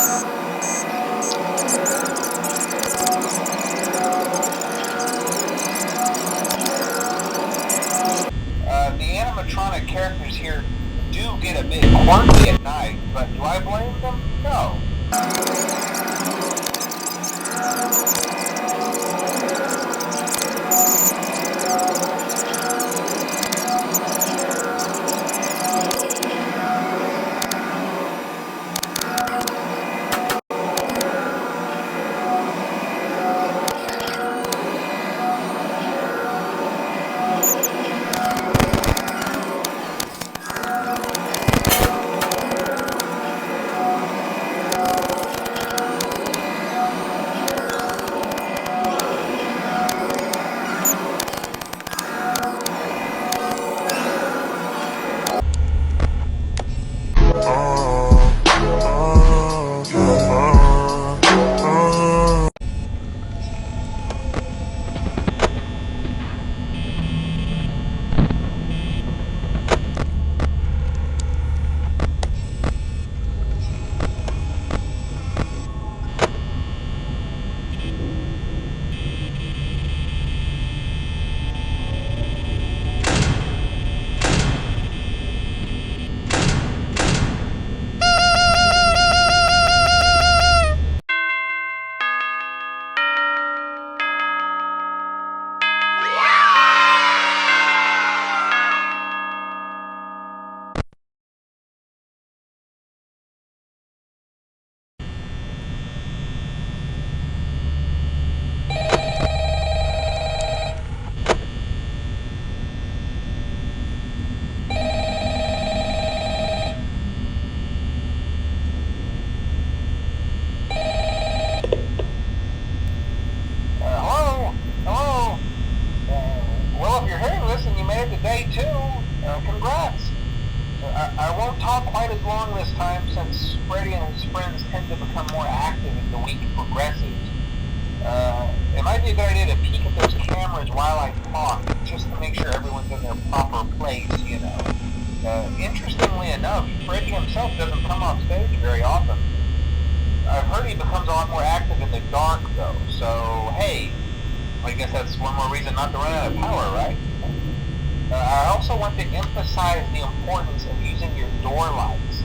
The animatronic characters here do get a bit quirky at night, but do I blame them? No. Day 2, congrats! I won't talk quite as long this time since Freddy and his friends tend to become more active as the week progresses. It might be a good idea to peek at those cameras while I talk, just to make sure everyone's in their proper place, you know. Interestingly enough, Freddy himself doesn't come off stage very often. I've heard he becomes a lot more active in the dark, though, so hey, I guess that's one more reason not to run out of power, right? I also want to emphasize the importance of using your door lights.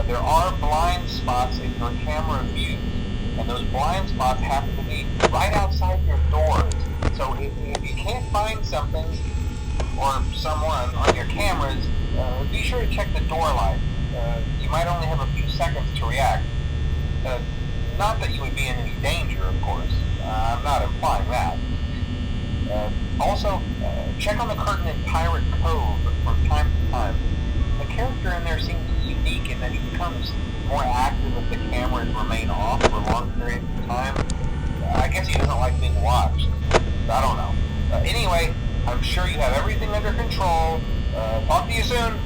There are blind spots in your camera view, and those blind spots happen to be right outside your doors. So if you can't find something or someone on your cameras, be sure to check the door light. You might only have a few seconds to react. Not that you would be in any danger, of course. I'm not implying that. Also, check on the curtain in Pirate Cove from time to time. The character in there seems unique in that he becomes more active if the cameras remain off for long periods of time. I guess he doesn't like being watched. I don't know. Anyway, I'm sure you have everything under control. Talk to you soon.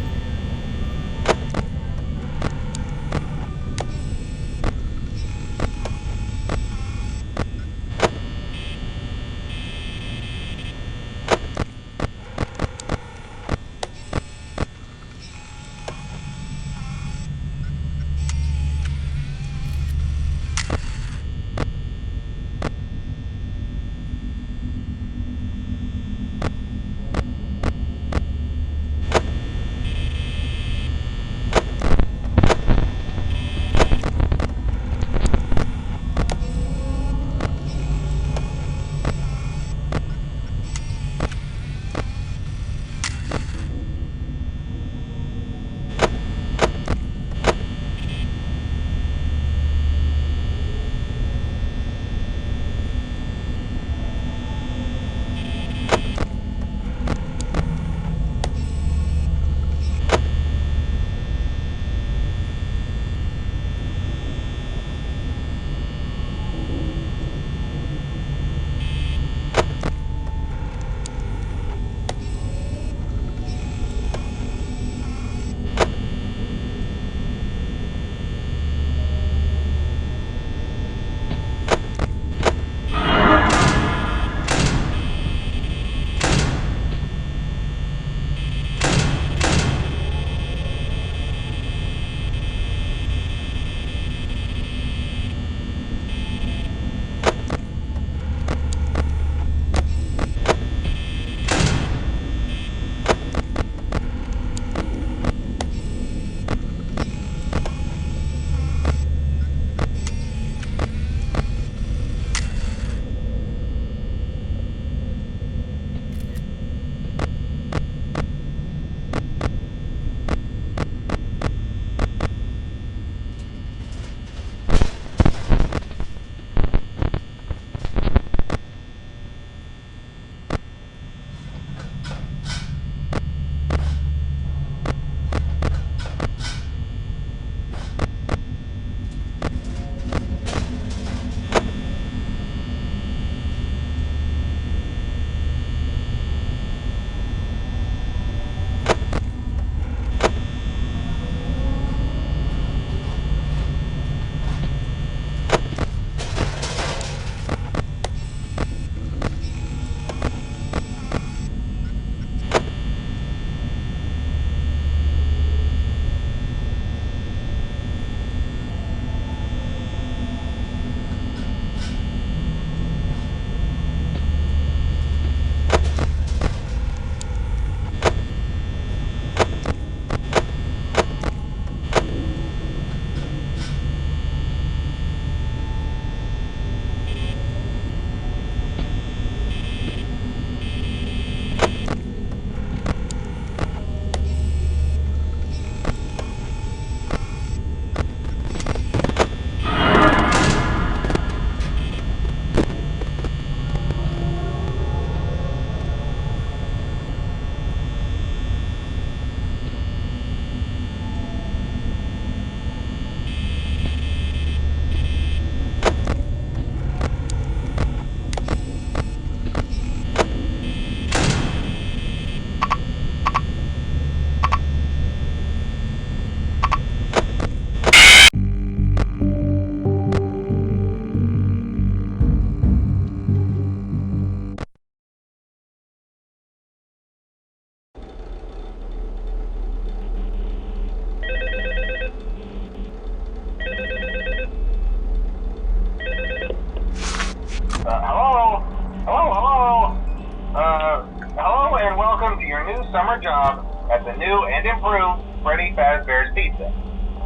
summer job at the new and improved Freddy Fazbear's Pizza.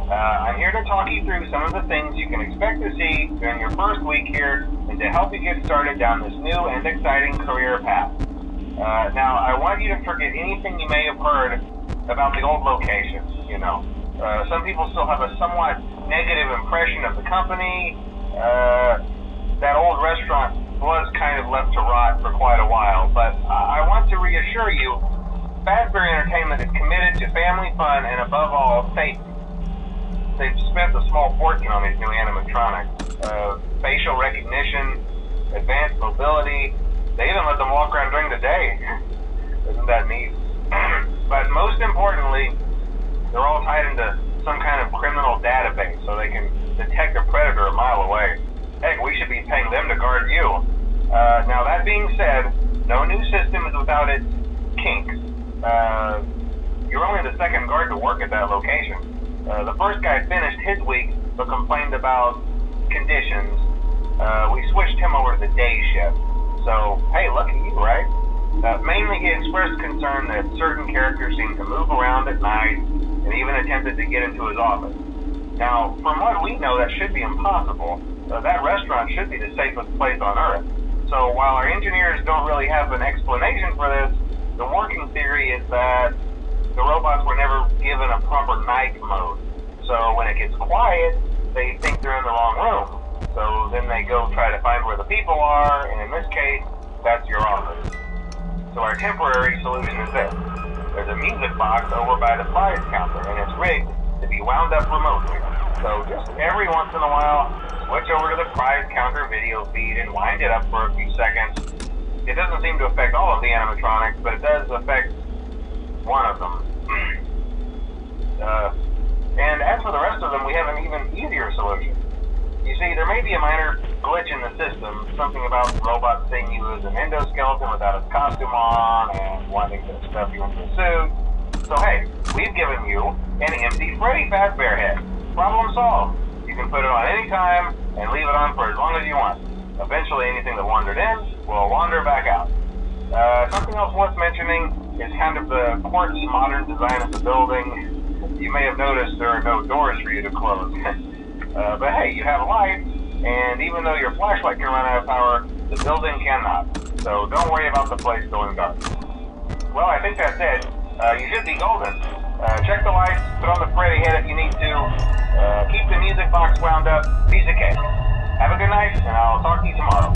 I'm here to talk you through some of the things you can expect to see during your first week here and to help you get started down this new and exciting career path. Now, I want you to forget anything you may have heard about the old location, you know. Some people still have a somewhat negative impression of the company. That old restaurant was kind of left to rot for quite a while, but I want to reassure you, Fazbear Entertainment is committed to family fun and above all, safety. They've spent a small fortune on these new animatronics. Facial recognition, advanced mobility, they even let them walk around during the day. Isn't that neat? But most importantly, they're all tied into some kind of criminal database so they can detect a predator a mile away. Heck, we should be paying them to guard you. Now that being said, no new system is without its kinks. You're only the second guard to work at that location. The first guy finished his week but complained about conditions. We switched him over to the day shift. So, hey, look at you, right? Mainly he expressed concern that certain characters seemed to move around at night and even attempted to get into his office. Now, from what we know, that should be impossible. That restaurant should be the safest place on Earth. So while our engineers don't really have an explanation for this, the working theory is that the robots were never given a proper night mode. So when it gets quiet, they think they're in the wrong room. So then they go try to find where the people are, and in this case, that's your office. So our temporary solution is this. There's a music box over by the prize counter, and it's rigged to be wound up remotely. So just every once in a while, switch over to the prize counter video feed and wind it up for a few seconds. It doesn't seem to affect all of the animatronics, but it does affect one of them. And as for the rest of them, we have an even easier solution. You see, there may be a minor glitch in the system, something about the robot seeing you as an endoskeleton without its costume on and wanting to stuff you into a suit. So hey, we've given you an empty Freddy Fazbear head. Problem solved. You can put it on any time and leave it on for as long as you want. Eventually anything that wandered in will wander back out. Something else worth mentioning is kind of the quirky modern design of the building. You may have noticed there are no doors for you to close. But hey, you have a light, and even though your flashlight can run out of power, the building cannot. So don't worry about the place going dark. Well, I think that's it. You should be golden. Check the lights, put on the Freddy head if you need to. Keep the music box wound up. Piece of cake. Have a good night, and I'll talk to you tomorrow.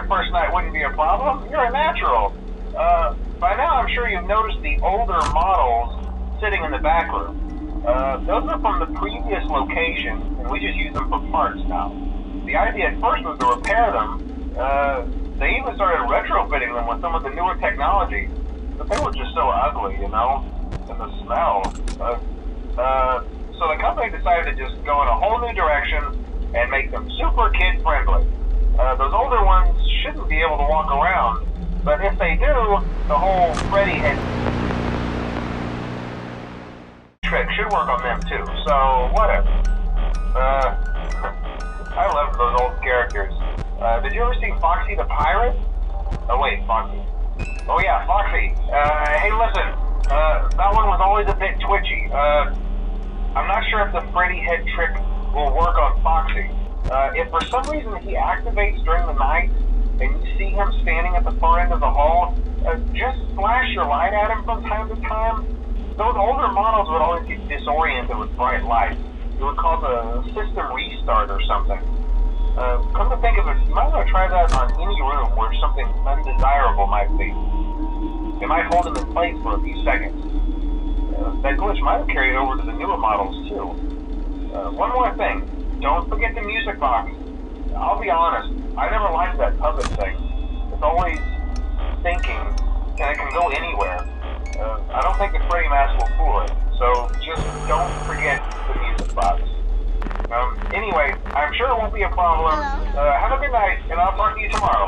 your first night wouldn't be a problem. You're a natural. By now I'm sure you've noticed the older models sitting in the back room. Those are from the previous location, and we just use them for parts now. The idea at first was to repair them. They even started retrofitting them with some of the newer technology, but they were just so ugly, you know, and the smell. So the company decided to just go in a whole new direction and make them super kid-friendly. Those older ones shouldn't be able to walk around, but if they do, the whole Freddy head trick should work on them too, so whatever. I love those old characters. Did you ever see Foxy the Pirate? Oh wait, Foxy. Oh yeah, Foxy. Hey listen, that one was always a bit twitchy. I'm not sure if the Freddy head trick will work on Foxy. If for some reason he activates during the night, and you see him standing at the far end of the hall, just flash your light at him from time to time. Those older models would always get disoriented with bright lights. It would cause a system restart or something. Come to think of it, you might want to try that on any room where something undesirable might be. It might hold them in place for a few seconds. That glitch might have carried over to the newer models too. One more thing, don't forget the music box. I'll be honest, I never liked that puppet thing. It's always thinking, and it can go anywhere. I don't think the Freddy mask will fool it, so just don't forget the music box. Anyway, I'm sure it won't be a problem. Have a good night, and I'll talk to you tomorrow.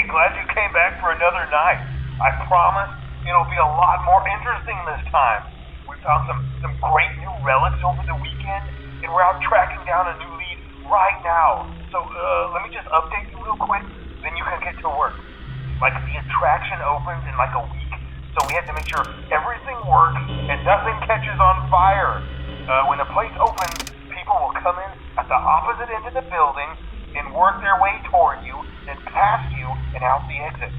glad you came back for another night. I promise it'll be a lot more interesting this time. We found some great new relics over the weekend, and we're out tracking down a new lead right now. So, let me just update you real quick, then you can get to work. Like, the attraction opens in like a week, so we have to make sure everything works and nothing catches on fire. When the place opens, people will come in at the opposite end of the building and work their way toward you, then past you, and out the exit.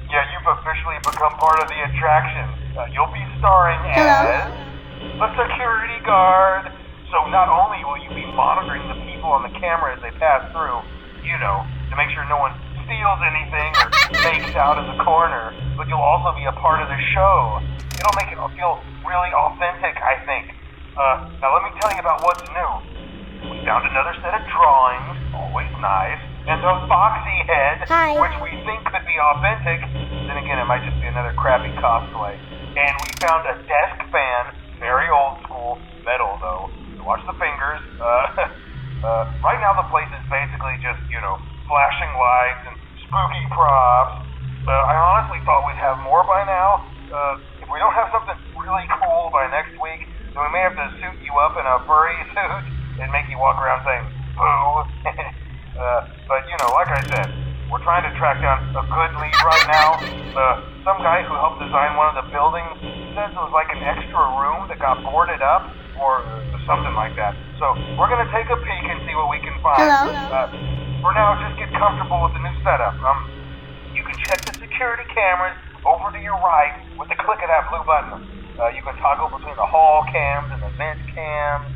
Yeah, you've officially become part of the attraction. You'll be starring as a security guard. So not only will you be monitoring the people on the camera as they pass through, you know, to make sure no one steals anything or fakes out in the corner, but you'll also be a part of the show. It'll make it feel really authentic, I think. Now let me tell you about what's new. We found another set of drawings, always nice, and a foxy head, which we think could be authentic. Then again, it might just be another crappy cosplay. And we found a desk fan, very old school, metal though. So watch the fingers. Right now the place is basically just, you know, flashing lights and spooky props. I honestly thought we'd have more by now. If we don't have something really cool by next week, then we may have to suit you up in a furry suit and make you walk around saying, boo. But, you know, like I said, we're trying to track down a good lead right now. Some guy who helped design one of the buildings says it was like an extra room that got boarded up or something like that. So we're going to take a peek and see what we can find. For now, just get comfortable with the new setup. You can check the security cameras over to your right with the click of that blue button. You can toggle between the hall cams and the vent cams.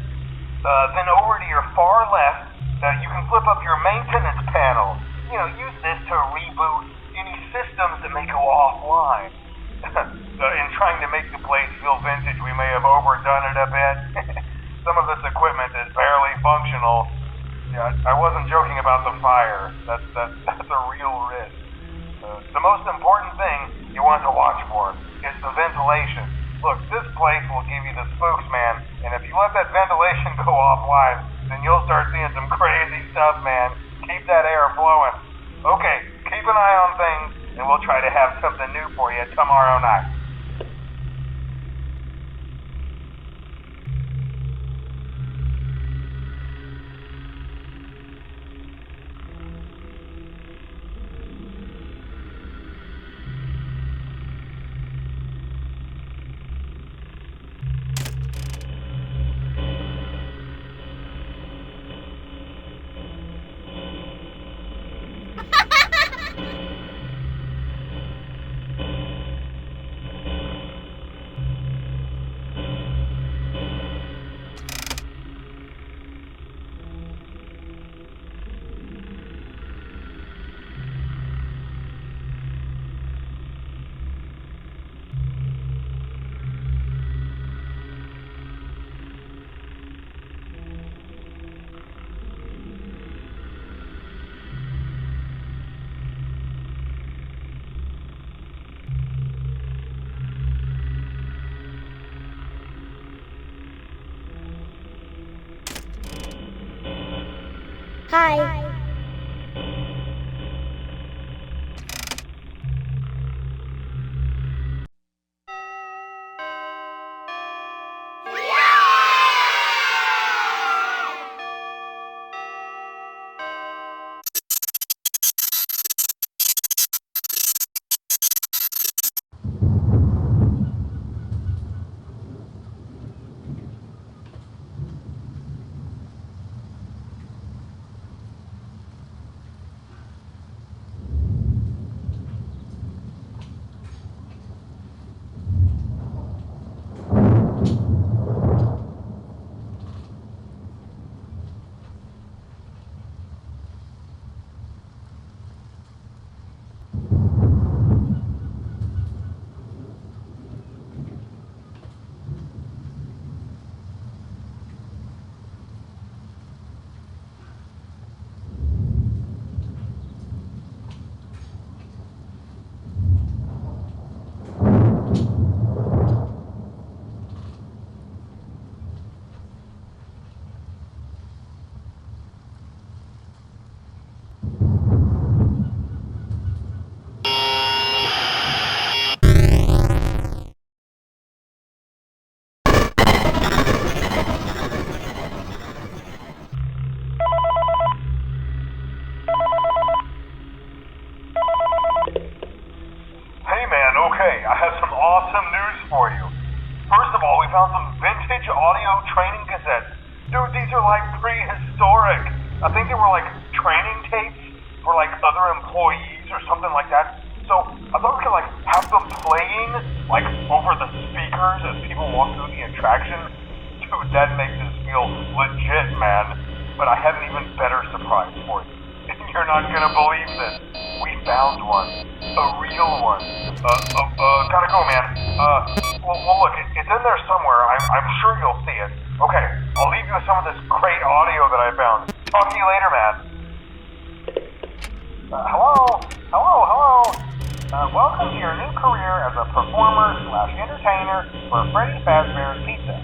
Then over to your far left, you can flip up your maintenance panel. You know, use this to reboot any systems that may go offline. In trying to make the place feel vintage, we may have overdone it a bit. Some of this equipment is barely functional. Yeah, I wasn't joking about the fire. That's a real risk. The most important thing you want to watch for is the ventilation. Look, this place will give you the spooks, man, and if you let that ventilation go offline, then you'll start seeing some crazy stuff, man. Keep that air flowing. Okay, keep an eye on things, and we'll try to have something new for you tomorrow night. Hi. found some vintage audio training cassettes. Dude, these are like prehistoric. I think they were like training tapes for like other employees or something like that. So I thought we could like have them playing like over the speakers as people walk through the attraction. Dude, that makes us feel legit, man. But I have an even better surprise for you. You're not gonna believe this. We found one. A real one. Gotta go, man. Well look, it's in there somewhere. I'm sure you'll see it. Okay, I'll leave you with some of this great audio that I found. Talk to you later, man. Hello? Welcome to your new career as a performer/entertainer for Freddy Fazbear's Pizza.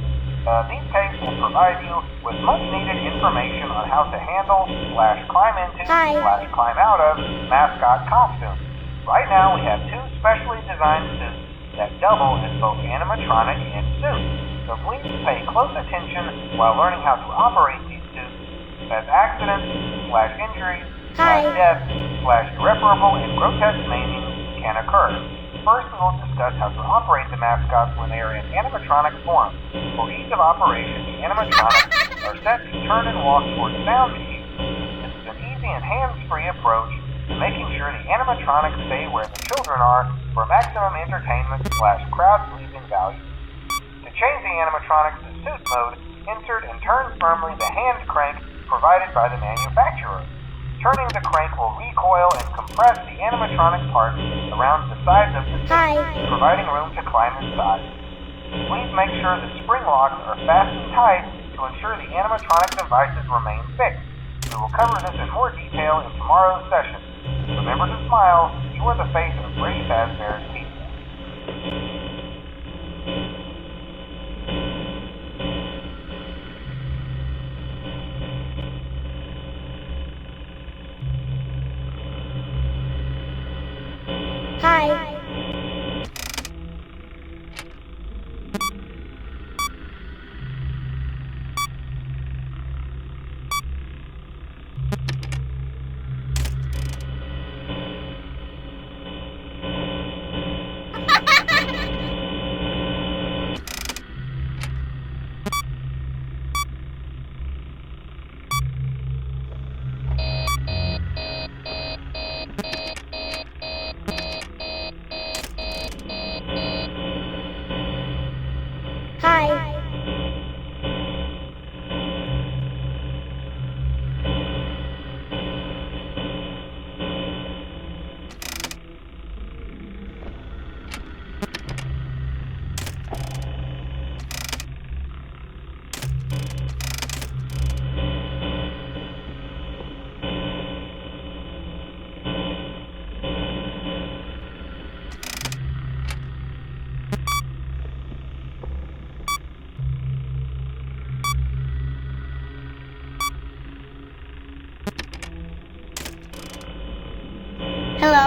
These tapes will provide you with much-needed information on how to handle/climb into/climb out of mascot costumes. Right now, we have 2 specially designed suits that double as both animatronic and suit. So please pay close attention while learning how to operate these suits, as accidents/injuries/death/irreparable and grotesque maiming can occur. First, we will discuss how to operate the mascots when they are in animatronic form. For ease of operation, the animatronics are set to turn and walk towards sound cues. This is an easy and hands-free approach to making sure the animatronics stay where the children are for maximum entertainment/crowd-pleasing value. To change the animatronics to suit mode, insert and turn firmly the hand crank provided by the manufacturer. Turning the crank will recoil and compress the animatronic parts around the sides of the suit, providing room to climb inside. Please make sure the spring locks are fastened tight to ensure the animatronic devices remain fixed. We will cover this in more detail in tomorrow's session. Remember to smile. You are the face of Freddy Fazbear's Pizza. Hi. Hello?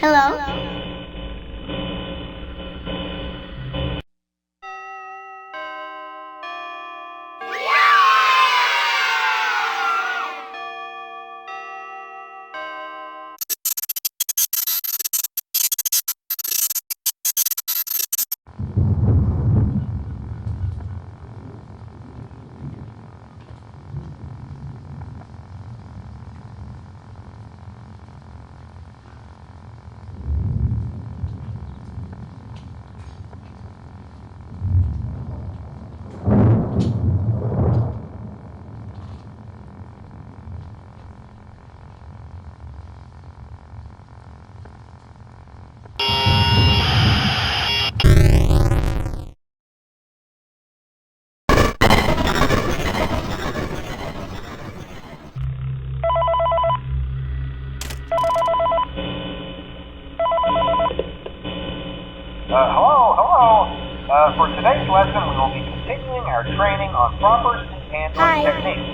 Hello? Hello. For today's lesson, we will be continuing our training on proper suit handling techniques.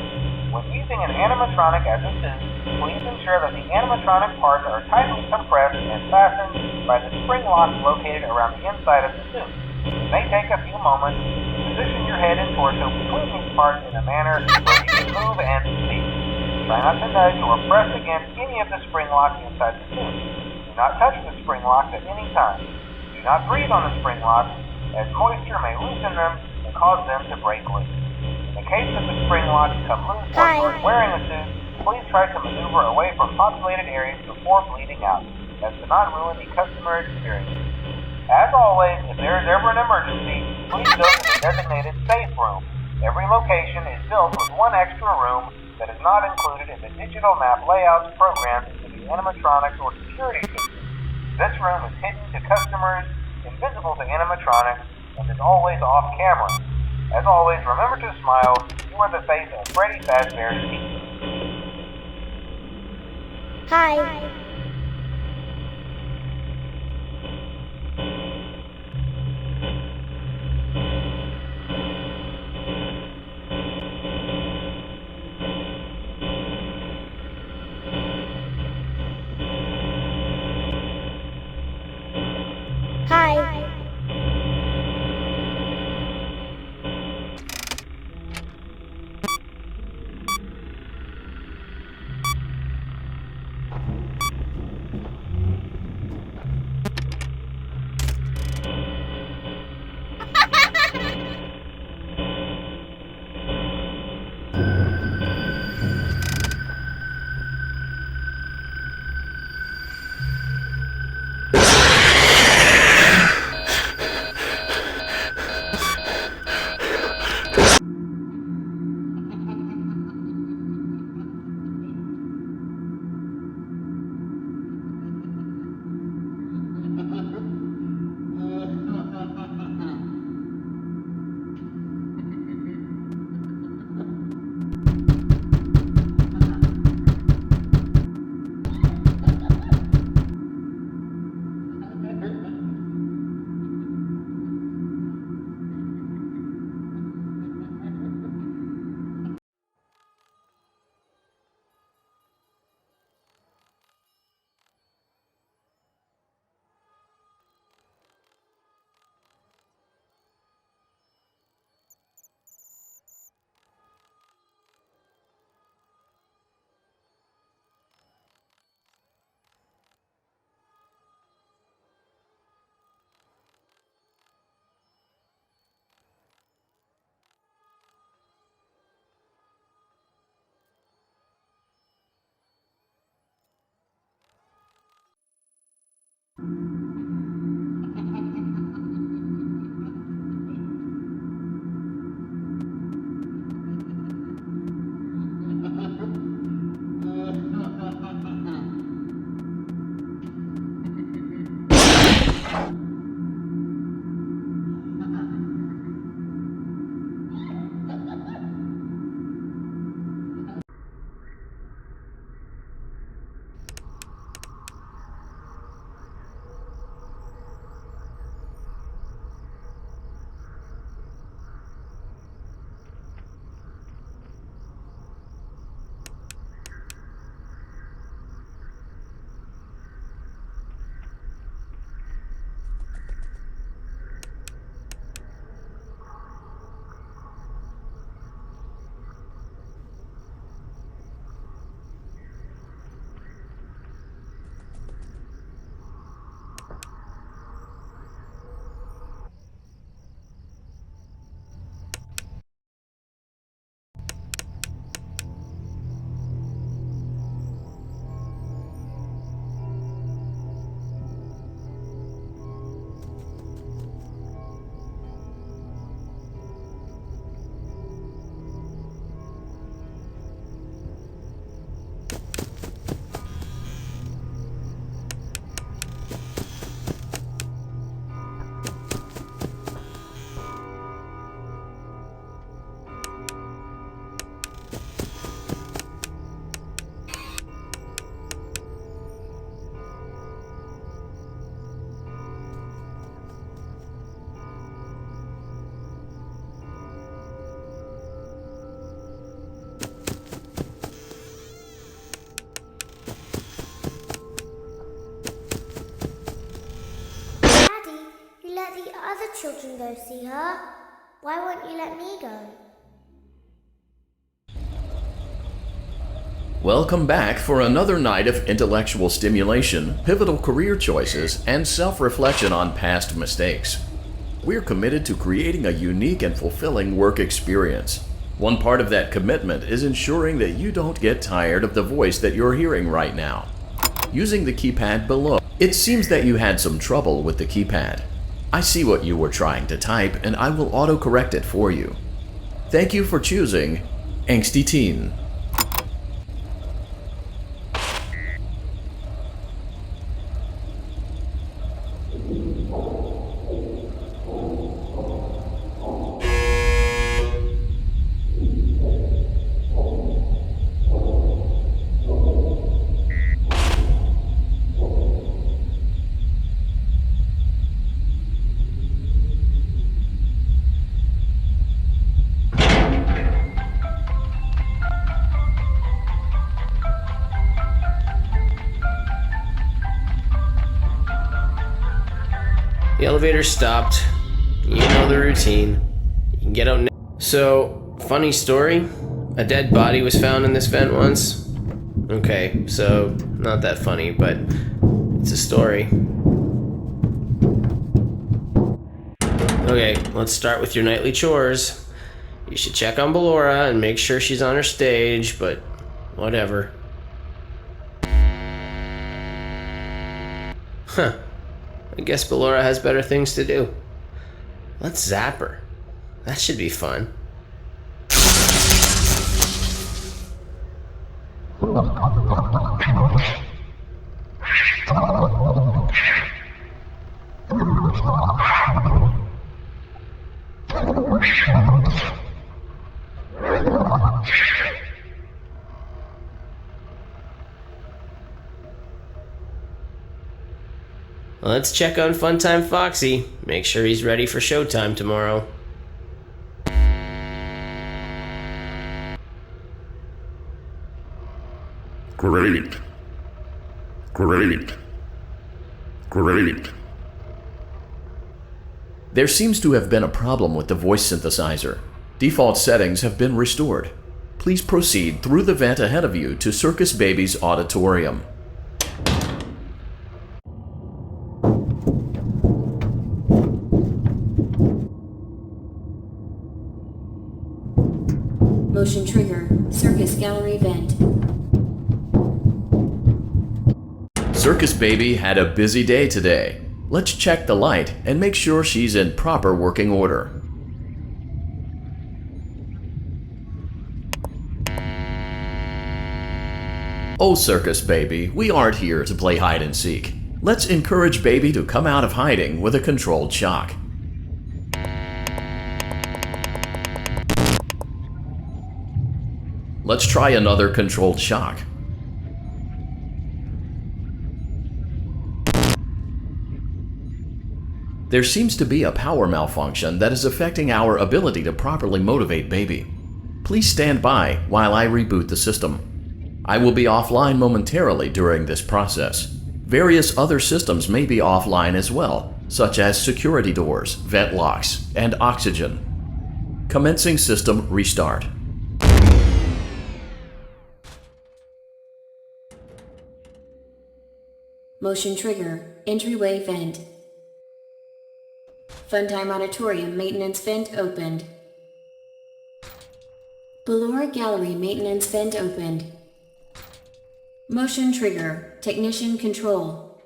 When using an animatronic as a suit, please ensure that the animatronic parts are tightly compressed and fastened by the spring locks located around the inside of the suit. It may take a few moments to position your head and torso between these parts in a manner where you can move and speak. Try not to nudge or press against any of the spring locks inside the suit. Do not touch the spring locks at any time. Do not breathe on the spring locks, as moisture may loosen them and cause them to break loose. In the case that the spring locks come loose while you are wearing a suit, please try to maneuver away from populated areas before bleeding out, as to not ruin the customer experience. As always, if there is ever an emergency, please go to the designated safe room. Every location is built with one extra room that is not included in the digital map layouts programmed into the animatronics or security system. This room is hidden to customers, invisible to animatronics, and is always off camera. As always, remember to smile. You are the face of Freddy Fazbear's Pizza. Hi. Hi. other children go see her. Why won't you let me go? Welcome back for another night of intellectual stimulation, pivotal career choices, and self-reflection on past mistakes. We're committed to creating a unique and fulfilling work experience. One part of that commitment is ensuring that you don't get tired of the voice that you're hearing right now. Using the keypad below, it seems that you had some trouble with the keypad. I see what you were trying to type, and I will auto-correct it for you. Thank you for choosing Angsty Teen. The elevator stopped. You know the routine. You can get out. So, funny story. A dead body was found in this vent once. Okay, so not that funny, but it's a story. Okay, let's start with your nightly chores. You should check on Ballora and make sure she's on her stage, but whatever. Huh. I guess Ballora has better things to do. Let's zap her. That should be fun. Let's check on Funtime Foxy. Make sure he's ready for showtime tomorrow. Great. Great. Great. There seems to have been a problem with the voice synthesizer. Default settings have been restored. Please proceed through the vent ahead of you to Circus Baby's auditorium. Motion trigger. Circus gallery vent. Circus Baby had a busy day today. Let's check the light and make sure she's in proper working order. Oh, Circus Baby, we aren't here to play hide and seek. Let's encourage Baby to come out of hiding with a controlled shock. Let's try another controlled shock. There seems to be a power malfunction that is affecting our ability to properly motivate Baby. Please stand by while I reboot the system. I will be offline momentarily during this process. Various other systems may be offline as well, such as security doors, vent locks, and oxygen. Commencing system restart. Motion trigger. Entryway vent. Funtime auditorium maintenance vent opened. Ballora gallery maintenance vent opened. Motion trigger. Technician control.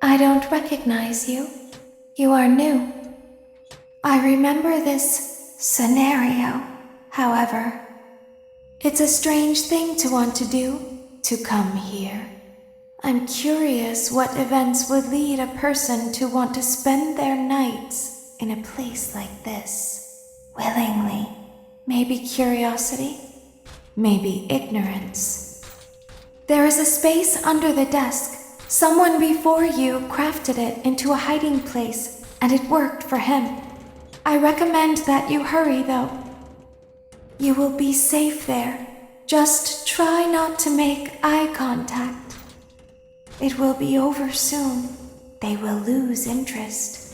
I don't recognize you. You are new. I remember this scenario, however. It's a strange thing to want to do, to come here. I'm curious what events would lead a person to want to spend their nights in a place like this, willingly. Maybe curiosity, maybe ignorance. There is a space under the desk. Someone before you crafted it into a hiding place, and it worked for him. I recommend that you hurry, though. You will be safe there. Just try not to make eye contact. It will be over soon. They will lose interest.